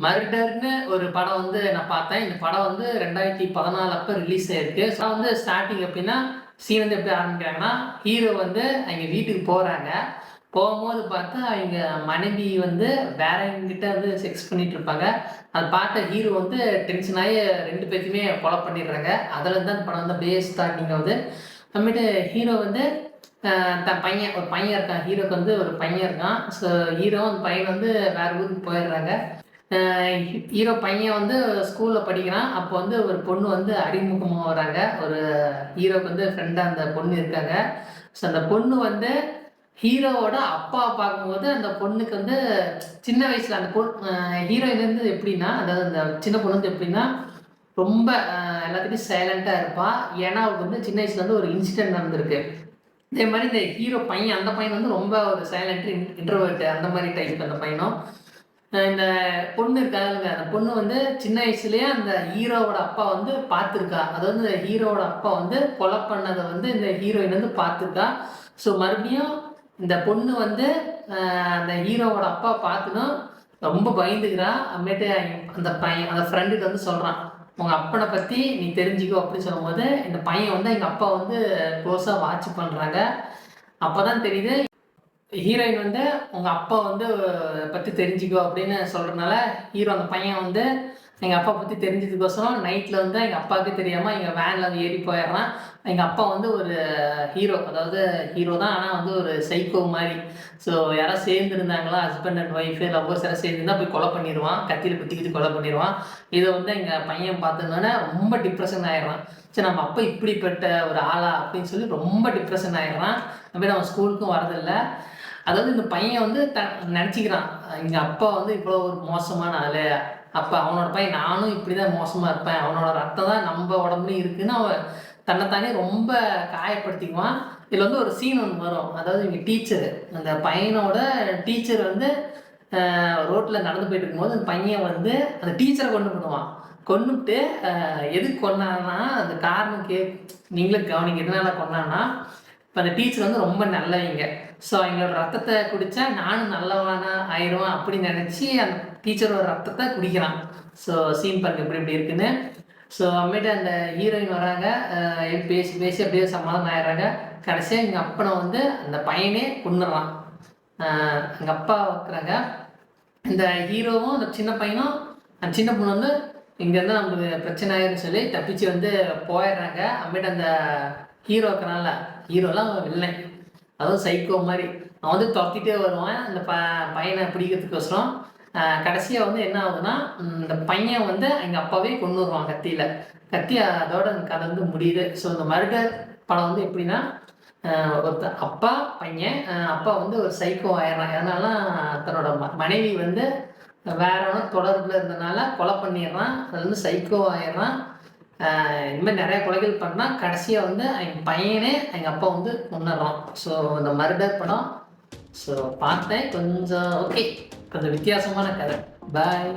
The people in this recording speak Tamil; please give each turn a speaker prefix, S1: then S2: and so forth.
S1: மர்டர்ன்னு ஒரு படம் வந்து நான் பார்த்தேன். இந்த படம் வந்து 2014 அப்ப ரிலீஸ் ஆயிருக்கு. ஸோ வந்து ஸ்டார்ட்டிங் எப்படின்னா, சீன் வந்து எப்படி ஆரம்பிக்கிறாங்கன்னா, ஹீரோ வந்து அவிங்க வீட்டுக்கு போறாங்க. போகும்போது பார்த்தா, அவிங்க மனைவி வந்து வேறவங்ககிட்ட வந்து செக்ஸ் பண்ணிட்டு இருப்பாங்க. அத பார்த்த ஹீரோ வந்து டென்ஷன் ஆயி 2 பேத்தையுமே கொலை பண்ணிடுறாங்க. அதுலருந்து தான் இந்த படம் வந்து அப்படியே ஸ்டார்ட்டிங் ஆகுது. அப்புறமேட்டு ஹீரோ வந்து தன் பையன் ஒரு பையன் இருக்கான். ஹீரோக்கு வந்து ஒரு பையன் இருக்கான். ஸோ ஹீரோவும் அந்த பையன் வந்து வேற ஊருக்கு போயிடுறாங்க. ஹீரோ பையன் வந்து ஸ்கூல்ல படிக்கிறான். அப்போ வந்து ஒரு பொண்ணு வந்து அறிமுகமா வராங்க. ஒரு ஹீரோக்கு வந்து ஃப்ரெண்டா அந்த பொண்ணு இருக்காங்க. ஸோ அந்த பொண்ணு வந்து ஹீரோவோட அப்பாவ பார்க்கும்போது அந்த பொண்ணுக்கு வந்து சின்ன வயசுல அந்த ஹீரோயின் வந்து எப்படின்னா, அதாவது அந்த சின்ன பொண்ணு வந்து எப்படின்னா, ரொம்ப எல்லாத்துட்டயும் சைலண்ட்டா இருப்பா. ஏன்னா அவளுக்கு வந்து சின்ன வயசுல வந்து ஒரு இன்சிடென்ட் நடந்திருக்கு. இதே மாரி இந்த ஹீரோ பையன் அந்த பையன் வந்து ரொம்ப ஒரு சைலண்ட் இன்ட்ரோவர்ட் அந்த மாரி டைப் அந்த பையனும். இந்த பொண்ணு இருக்காங்கல்ல, அந்த பொண்ணு வந்து சின்ன வயசுலயே அந்த ஹீரோவோட அப்பா வந்து பார்த்துருக்கா. அதாவது இந்த ஹீரோவோட அப்பா வந்து கொலை பண்ணத வந்து இந்த ஹீரோயின் வந்து பார்த்துருக்கா. ஸோ மறுபடியும் இந்த பொண்ணு வந்து அந்த ஹீரோவோட அப்பா பார்த்ததும் ரொம்ப பயந்துக்கிறா. அப்புறமேட்டு அந்த பையன் அந்த ஃப்ரெண்டுக்கு வந்து சொல்றான், "உங்க அப்பனை பத்தி நீ தெரிஞ்சுக்கோ" அப்படின்னு சொல்லும்போது, இந்த பையன் வந்து எங்க அப்பா வந்து க்ளோஸா வாட்ச் பண்றாங்க. அப்பதான் தெரியுது ஹீரோயின் வந்து உங்க அப்பா வந்து பத்தி தெரிஞ்சுக்கோ அப்படின்னு சொல்றதுனால, ஹீரோ அந்த பையன் வந்து எங்க அப்பா பத்தி தெரிஞ்சதுக்கோசரம் நைட்ல வந்து எங்க அப்பாவுக்கு தெரியாம எங்க வேன்ல வந்து ஏறி போயிடுறான். எங்க அப்பா வந்து ஒரு ஹீரோ, அதாவது ஹீரோ தான், ஆனா வந்து ஒரு சைக்கோ மாதிரி. ஸோ யாராவது சேர்ந்து இருந்தாங்களா, ஹஸ்பண்ட் அண்ட் ஒய்ஃப் லவ்வர்ஸ் யாராவது சேர்ந்துருந்தா போய் கொலை பண்ணிடுவான், கத்தியில குத்திக்கிட்டு கொலை பண்ணிடுவான். இதை வந்து எங்க பையன் பார்த்ததுனால ரொம்ப டிப்ரெஷன் ஆயிடுறான். சரி, நம்ம அப்பா இப்படிப்பட்ட ஒரு ஆளா அப்படின்னு சொல்லி ரொம்ப டிப்ரெஷன் ஆயிடுறான். அப்படியே நம்ம ஸ்கூலுக்கும் வரதில்லை. அதாவது இந்த பையன் வந்து நினச்சிக்கிறான், எங்கள் அப்பா வந்து இவ்வளோ ஒரு மோசமான ஆள், அப்போ அவனோட பையன் நானும் இப்படி தான் மோசமாக இருப்பேன், அவனோட ரத்தம் தான் நம்ம உடம்புலையும் இருக்குன்னு அவன் தன்னைத்தானே ரொம்ப காயப்படுத்திக்குவான். இதில் வந்து ஒரு சீன் ஒன்று வரும். அதாவது இங்கே டீச்சரு, அந்த பையனோட டீச்சர் வந்து ரோட்டில் நடந்து போயிட்டு இருக்கும்போது அந்த பையன் வந்து அந்த டீச்சரை கொண்டு பண்ணுவான். கொண்டுட்டு எதுக்கு கொண்டான்னா அந்த காரணம் நீங்களே கவனிங்க எதனால கொண்டான்னா, இப்போ அந்த டீச்சர் வந்து ரொம்ப நல்லவங்க. ஸோ அவங்களோட ரத்தத்தை குடித்தா நானும் நல்லவனா ஆயிடுவேன் அப்படின்னு நினச்சி அந்த டீச்சரோட ரத்தத்தை குடிக்கிறான். ஸோ சீன் பாருங்க எப்படி இப்படி இருக்குன்னு. ஸோ அம்மிட்ட அந்த ஹீரோயின் வராங்க, பேசி பேசி அப்படியே சமாதானம் ஆயிடுறாங்க. கடைசியாக எங்கள் அப்பனை வந்து அந்த பையனே கொண்டுடுறான். எங்கள் அப்பா வைக்கிறாங்க. இந்த ஹீரோவும் அந்த சின்ன பையனும் அந்த சின்ன பொண்ணு வந்து இங்கேருந்து நம்மளுக்கு பிரச்சனை ஆயிருன்னு சொல்லி தப்பிச்சு வந்து போயிடுறாங்க. அம்மிட்ட அந்த ஹீரோ இருக்கிறனால, ஹீரோலாம் வில்லை, அதுவும் சைக்கோ மாதிரி அவன் வந்து துரத்திட்டே வருவான் அந்த பையனை பிடிக்கிறதுக்கோசரம். கடைசியாக வந்து என்ன ஆகுதுன்னா, இந்த பையன் வந்து எங்கள் அப்பாவே கொண்டு வருவான் கத்தியில். கத்தி அதோட அந்த கதை வந்து முடியுது. ஸோ இந்த மர்டர் படம் வந்து எப்படின்னா, ஒருத்தர் அப்பா பையன், அப்பா வந்து ஒரு சைக்கோ ஆயிடுறான். அதனால தன்னோட மனைவி வந்து வேற தொடர்பில் இருந்தனால கொலை பண்ணிடுறான். அது வந்து சைக்கோ ஆயிடுறான். இந்த மாதிரி நிறைய கொலைகள் பண்ணால் கடைசியாக வந்து எங்கள் பையனே எங்கள் அப்பா வந்து கொண்டுடுறான். ஸோ இந்த மர்டர் படம் ஸோ பார்த்தேன். கொஞ்சம் ஓகே, கொஞ்சம் வித்தியாசமான கதை. பாய்.